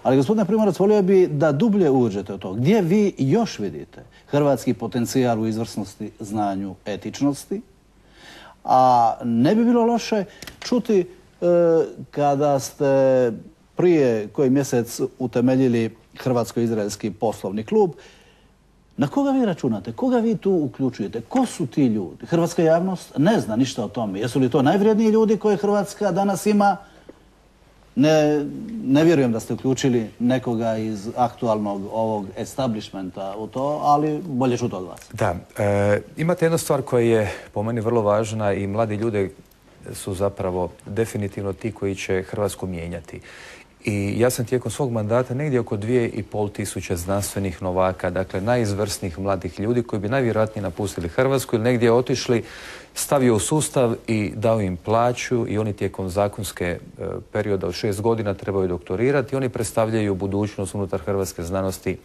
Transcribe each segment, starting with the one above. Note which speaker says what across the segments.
Speaker 1: Ali, gospodine Primorac, volio bi da dublje uđete u to. Gdje vi još vidite hrvatski potencijal u izvrsnosti, znanju, etičnosti? A ne bi bilo loše čuti kada ste prije koji mjesec utemeljili Hrvatsko-izraelski poslovni klub, na koga vi računate? Koga vi tu uključujete? Ko su ti ljudi? Hrvatska javnost ne zna ništa o tome. Jesu li to najvrijedniji ljudi koje Hrvatska danas ima? Ne vjerujem da ste uključili nekoga iz aktualnog ovog establishmenta u to, ali bolje čuti od vas.
Speaker 2: Da, imate jednu stvar koja je po meni vrlo važna i mladi ljudi su zapravo definitivno ti koji će Hrvatsku mijenjati. I ja sam tijekom svog mandata negdje oko 2500 znanstvenih novaka, dakle najizvrsnijih mladih ljudi koji bi najvjerojatnije napustili Hrvatsku ili negdje otišli, stavio u sustav i dao im plaću i oni tijekom zakonske perioda od 6 godina trebaju doktorirati i oni predstavljaju budućnost unutar hrvatske znanosti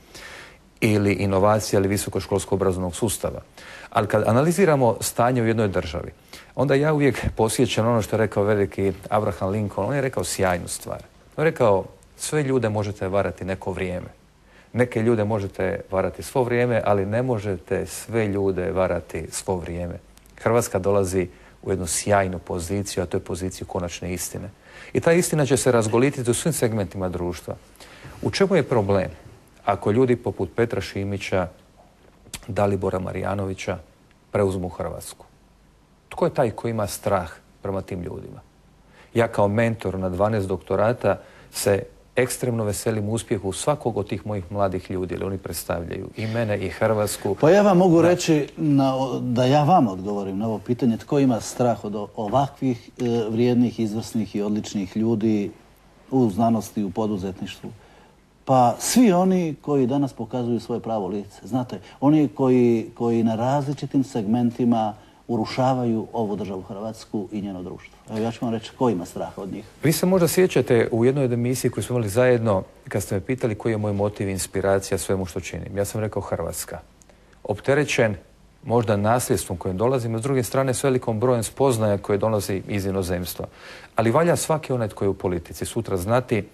Speaker 2: ili inovacija ili visokoškolskog obrazovnog sustava. Ali kad analiziramo stanje u jednoj državi, onda ja uvijek posjećam ono što je rekao veliki Abraham Lincoln. On je rekao sjajnu stvar. On je rekao, sve ljude možete varati neko vrijeme. Neke ljude možete varati svo vrijeme, ali ne možete sve ljude varati svo vrijeme. Hrvatska dolazi u jednu sjajnu poziciju, a to je poziciju konačne istine. I ta istina će se razgolititi u svim segmentima društva. U čemu je problem? Ako ljudi poput Petra Šimića, Dalibora Marjanovića preuzmu Hrvatsku. Tko je taj koji ima strah prema tim ljudima? Ja kao mentor na 12 doktorata se ekstremno veselim uspjehu svakog od tih mojih mladih ljudi, jer oni predstavljaju i mene i Hrvatsku.
Speaker 1: Pa ja vam mogu reći da ja vam odgovorim na ovo pitanje tko ima strah od ovakvih vrijednih, izvrsnih i odličnih ljudi u znanosti, u poduzetništvu. Pa svi oni koji danas pokazuju svoje pravo lice. Znate, oni koji na različitim segmentima urušavaju ovu državu Hrvatsku i njeno društvo. Evo ja ću vam reći ko ima strah od njih.
Speaker 2: Vi se možda sjećate u jednoj od emisiji koju smo imali zajedno kad ste me pitali koji je moj motiv i inspiracija svemu što činim. Ja sam rekao Hrvatska. Opterećen možda nasljedstvom kojim dolazim, a s druge strane s velikom brojem spoznaja koje dolazi iz inozemstva. Ali valja svaki onaj tko je u politici sutra znati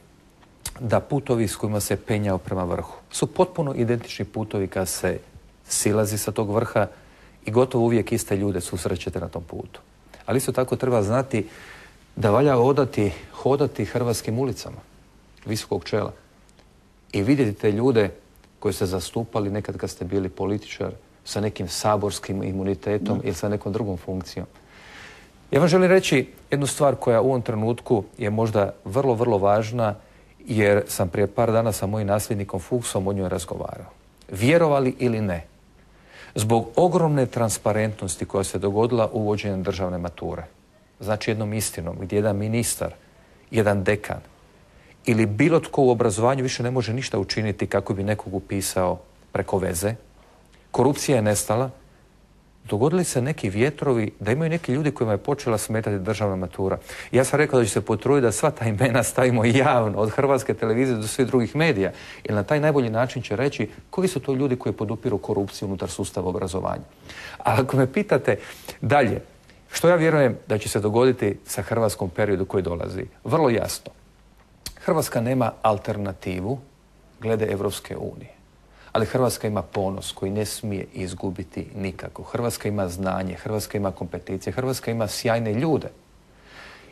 Speaker 2: da putovi s kojima se penjao prema vrhu su potpuno identični putovi kad se silazi sa tog vrha i gotovo uvijek iste ljude susrećete na tom putu. Ali isto tako treba znati da valja hodati hrvatskim ulicama visokog čela i vidjeti te ljude koji ste zastupali nekad kad ste bili političar sa nekim saborskim imunitetom ili sa nekom drugom funkcijom. Ja vam želim reći jednu stvar koja u ovom trenutku je možda vrlo, vrlo važna jer sam prije par dana sa mojim nasljednikom Fuchsom o njoj razgovarao. Vjerovali ili ne, zbog ogromne transparentnosti koja se dogodila uvođenjem državne mature, znači jednom istinom gdje jedan ministar, jedan dekan ili bilo tko u obrazovanju više ne može ništa učiniti kako bi nekog upisao preko veze, korupcija je nestala, dogodili se neki vjetrovi da imaju neki ljudi kojima je počela smetati državna matura. Ja sam rekao da ću se potruditi da sva ta imena stavimo javno, od Hrvatske televizije do svih drugih medija, jer na taj najbolji način će reći koji su to ljudi koji podupiru korupciju unutar sustava obrazovanja. A ako me pitate dalje, što ja vjerujem da će se dogoditi sa Hrvatskom periodu koji dolazi? Vrlo jasno. Hrvatska nema alternativu glede Evropske unije. Ali Hrvatska ima ponos koji ne smije izgubiti nikako. Hrvatska ima znanje, Hrvatska ima kompeticije, Hrvatska ima sjajne ljude.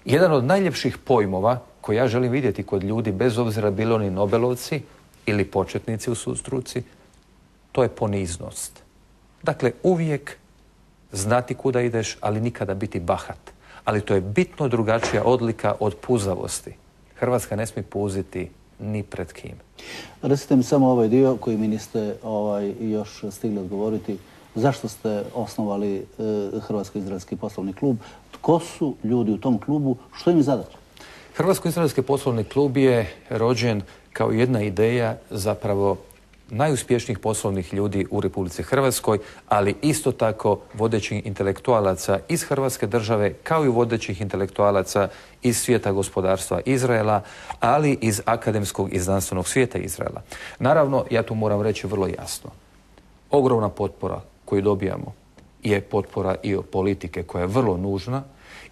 Speaker 2: Jedan od najljepših pojmova koji ja želim vidjeti kod ljudi, bez obzira bili oni Nobelovci ili početnici u struci, to je poniznost. Dakle, uvijek znati kuda ideš, ali nikada biti bahat. Ali to je bitno drugačija odlika od puzavosti. Hrvatska ne smije puziti ni pred kim.
Speaker 1: Recite mi samo ovaj dio koji mi niste još stigli odgovoriti. Zašto ste osnovali Hrvatsko-izraelski poslovni klub? Tko su ljudi u tom klubu? Što im je zadaća?
Speaker 2: Hrvatsko-izraelski poslovni klub je rođen kao jedna ideja zapravo najuspješnijih poslovnih ljudi u Republici Hrvatskoj, ali isto tako vodećih intelektualaca iz Hrvatske države, kao i vodećih intelektualaca iz svijeta gospodarstva Izraela, ali iz akademskog i znanstvenog svijeta Izraela. Naravno, ja tu moram reći vrlo jasno. Ogromna potpora koju dobijamo je potpora i od politike koja je vrlo nužna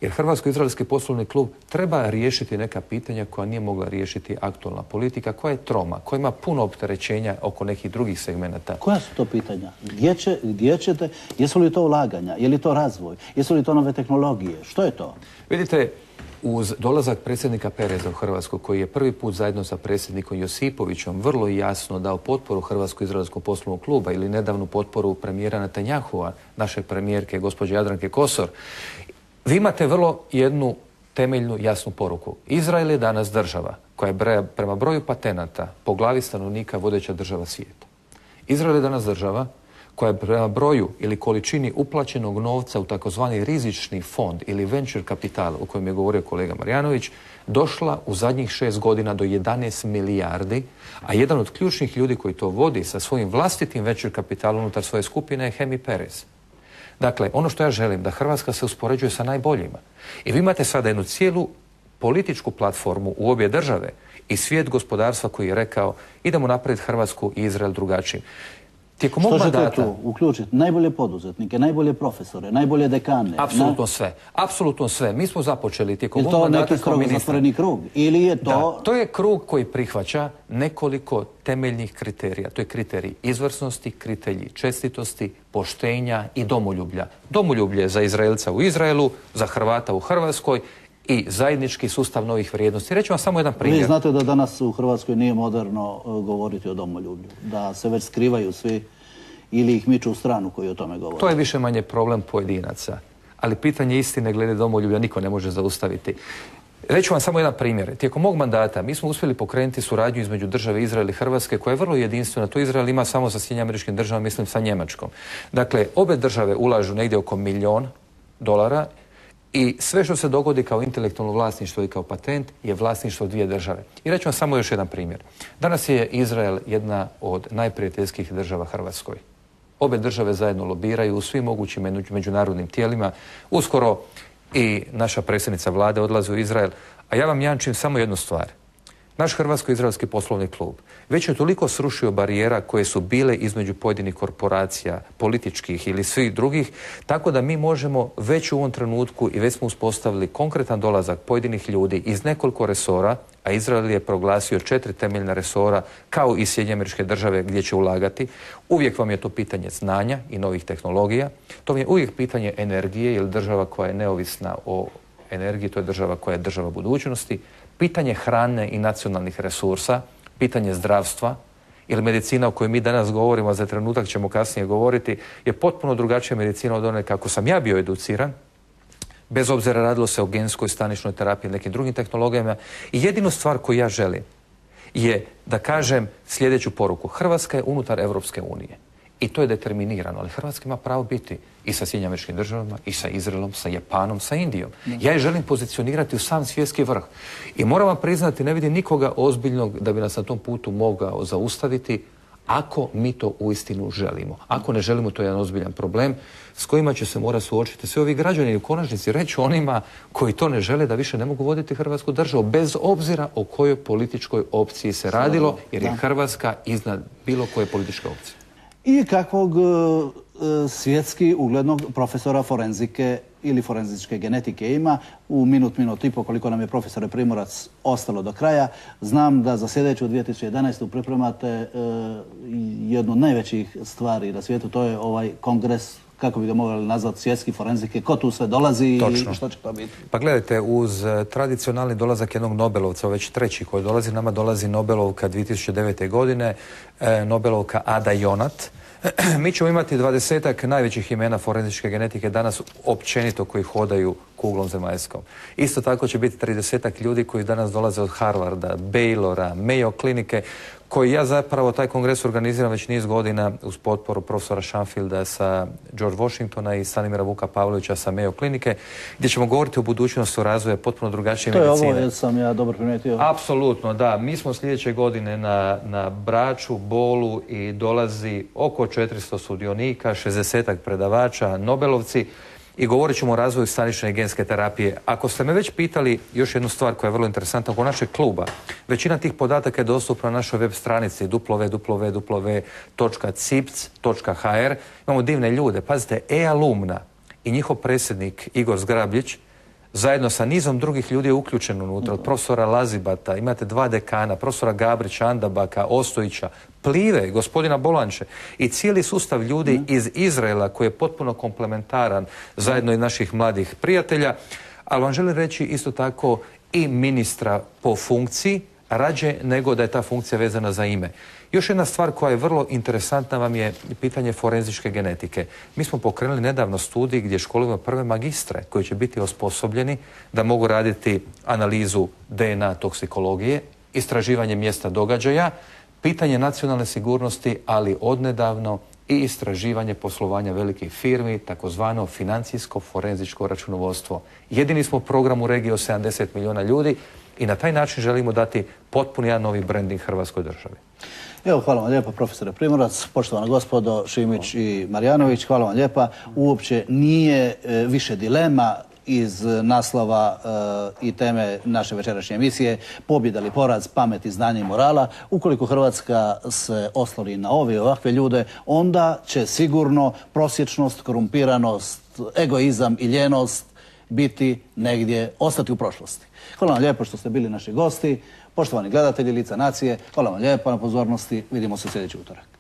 Speaker 2: Jer Hrvatsko-izraelski poslovni klub treba riješiti neka pitanja koja nije mogla riješiti aktualna politika, koja je troma, koja ima puno opterećenja oko nekih drugih segmenata.
Speaker 1: Koja su to pitanja? Gdje ćete? Jesu li to ulaganja? Je li to razvoj? Jesu li to nove tehnologije? Što je to?
Speaker 2: Vidite, uz dolazak predsjednika Pereza u Hrvatsku, koji je prvi put zajedno sa predsjednikom Josipovićem vrlo jasno dao potporu Hrvatsko-izraelskom poslovnom kluba ili nedavnu potporu premijera Netanjahua, naše premijerke gospođe Jadranke Kosor, vi imate vrlo jednu temeljnu jasnu poruku. Izrael je danas država koja je prema broju patenata po glavi stanovnika vodeća država svijeta. Izrael je danas država koja je prema broju ili količini uplaćenog novca u takozvani rizični fond ili venture kapital, o kojem je govorio kolega Marjanović, došla u zadnjih 6 godina do 11 milijardi, a jedan od ključnih ljudi koji to vodi sa svojim vlastitim venture kapitalom unutar svoje skupine je Hemi Perez. Dakle, ono što ja želim, da Hrvatska se uspoređuje sa najboljima. I vi imate sada jednu cijelu političku platformu u obje države i svijet gospodarstva koji je rekao idemo napraviti Hrvatsku i Izrael drugačijim. Tijekom mog mandata...
Speaker 1: Što ćete tu uključiti? Najbolje poduzetnike, najbolje profesore, najbolje dekane?
Speaker 2: Apsolutno sve. Apsolutno sve. Mi smo započeli tijekom mog mandata
Speaker 1: neki krug, zatvoreni krug? Ili je to...
Speaker 2: Da, to je krug koji prihvaća nekoliko temeljnih kriterija. To je kriterij izvrsnosti, kriterij čestitosti, poštenja i domoljublja. Domoljublje za Izraelca u Izraelu, za Hrvata u Hrvatskoj i zajednički sustav novih vrijednosti. Reću vam samo jedan primjer.
Speaker 1: Vi znate da danas u Hrvatskoj nije moderno govoriti o domoljublju, da se već skrivaju svi ili ih miču u stranu koji o tome govore.
Speaker 2: To je više manje problem pojedinaca, ali pitanje istine glede domoljublja niko ne može zaustaviti. Reću vam samo jedan primjer. Tijekom mog mandata mi smo uspjeli pokrenuti suradnju između države Izrael i Hrvatske koja je vrlo jedinstvena. To Izrael ima samo sa Sjedinjenim Američkim Državama, mislim sa Njemačkom. Dakle, obe države ulažu negdje oko $1 milijun i sve što se dogodi kao intelektualno vlasništvo i kao patent je vlasništvo dvije države. I reću vam samo još jedan primjer. Danas je Izrael jedna od najprijateljskih država Hrvatskoj. Obe države zajedno lobiraju u svim mogućim međunarodnim tijelima. Uskoro i naša predsjednica vlade odlazi u Izrael. A ja vam jamčim samo jednu stvar. Naš Hrvatsko-izraelski poslovni klub već je toliko srušio barijera koje su bile između pojedinih korporacija, političkih ili svih drugih, tako da mi možemo već u ovom trenutku i već smo uspostavili konkretan dolazak pojedinih ljudi iz nekoliko resora, a Izrael je proglasio 4 temeljna resora kao i Sjedinjene Američke Države gdje će ulagati. Uvijek vam je to pitanje znanja i novih tehnologija. To vam je uvijek pitanje energije, jer država koja je neovisna o energiji, to je država koja je država budućnosti. Pitanje hrane i nacionalnih resursa, pitanje zdravstva ili medicina o kojoj mi danas govorimo, a za trenutak ćemo kasnije govoriti, je potpuno drugačija medicina od one kako sam ja bio educiran, bez obzira radilo se o genskoj staničnoj terapiji i nekim drugim tehnologijama. I jedinu stvar koju ja želim je da kažem sljedeću poruku. Hrvatska je unutar Europske unije. I to je determinirano, ali Hrvatska ima pravo biti i sa Sjedinjenim Američkim Državama, i sa Izraelom, sa Japanom, sa Indijom. Ja je želim pozicionirati u sam svjetski vrh. I moram vam priznati, ne vidim nikoga ozbiljnog da bi nas na tom putu mogao zaustaviti ako mi to uistinu želimo. Ako ne želimo, to je jedan ozbiljan problem s kojima će se morati suočiti svi ovi građani i u konačnici reći onima koji to ne žele da više ne mogu voditi Hrvatsku državu, bez obzira o kojoj političkoj opciji se radilo, jer je Hrvatska iznad bilo koje političke opcije.
Speaker 1: I kakvog svjetski uglednog profesora forenzike ili forenzičke genetike ima u minut i po, koliko nam je profesore Primorac ostalo do kraja. Znam da za sljedeću 2011. pripremate jednu od najvećih stvari na svijetu, to je ovaj kongres, kako bi ga mogli nazvati, svjetski forenzike. Ko tu sve dolazi?
Speaker 2: Točno.
Speaker 1: I što će to biti?
Speaker 2: Pa gledajte, uz tradicionalni dolazak jednog Nobelovca, već treći koji dolazi, nama dolazi Nobelovka 2009. godine, Nobelovka Ada Jonat. Mi ćemo imati 20-ak najvećih imena forenzičke genetike danas općenito koji hodaju kuglom zemaljskom. Isto tako će biti 30-ak ljudi koji danas dolaze od Harvarda, Baylora, Mayo klinike, koji ja zapravo taj kongres organiziram već niz godina uz potporu profesora Shanfielda sa George Washingtona i Stanimira Vuka Pavlovića sa Mayo klinike, gdje ćemo govoriti o budućnosti razvoja potpuno drugačije medicine.
Speaker 1: To je ovo, jesam ja dobro primijetio.
Speaker 2: Apsolutno, da. Mi smo sljedeće godine na Braču, Bolu i dolazi oko 400 sudionika, 60-ak predavača, Nobelovci, i govorit ćemo o razvoju stanične i genske terapije. Ako ste me već pitali još jednu stvar koja je vrlo interesantna oko našeg kluba, većina tih podataka je dostupna na našoj web stranici www.cipc.hr. Imamo divne ljude. Pazite, e-alumna i njihov predsjednik Igor Zgrabljić zajedno sa nizom drugih ljudi je uključen unutra, od profesora Lazibata, imate 2 dekana, profesora Gabrića, Andabaka, Ostojića, Plive, gospodina Bolanče i cijeli sustav ljudi iz Izraela koji je potpuno komplementaran zajedno i naših mladih prijatelja. Ali vam želim reći isto tako i ministra po funkciji, rađe nego da je ta funkcija vezana za ime. Još jedna stvar koja je vrlo interesantna vam je pitanje forenzičke genetike. Mi smo pokrenuli nedavno studij gdje školujemo prve magistre koji će biti osposobljeni da mogu raditi analizu DNA toksikologije, istraživanje mjesta događaja, pitanje nacionalne sigurnosti, ali odnedavno i istraživanje poslovanja velikih firmi, takozvano financijsko forenzičko računovodstvo. Jedini smo program u regiji od 70 milijuna ljudi i na taj način želimo dati potpuni jedan novi branding Hrvatskoj državi.
Speaker 1: Evo, hvala vam lijepa profesore Primorac, poštovana gospodo Šimić i Marjanović, hvala vam lijepa. Uopće nije više dilema iz naslova i teme naše večerašnje emisije pobjeda ili poraz, pameti, znanja i morala. Ukoliko Hrvatska se osloni na ove i ovakve ljude, onda će sigurno prosječnost, korumpiranost, egoizam i ljenost biti negdje, ostati u prošlosti. Hvala vam lijepo što ste bili naši gosti. Poštovani gledatelji Lica nacije, hvala vam lijepo na pozornosti. Vidimo se sljedeći utorak.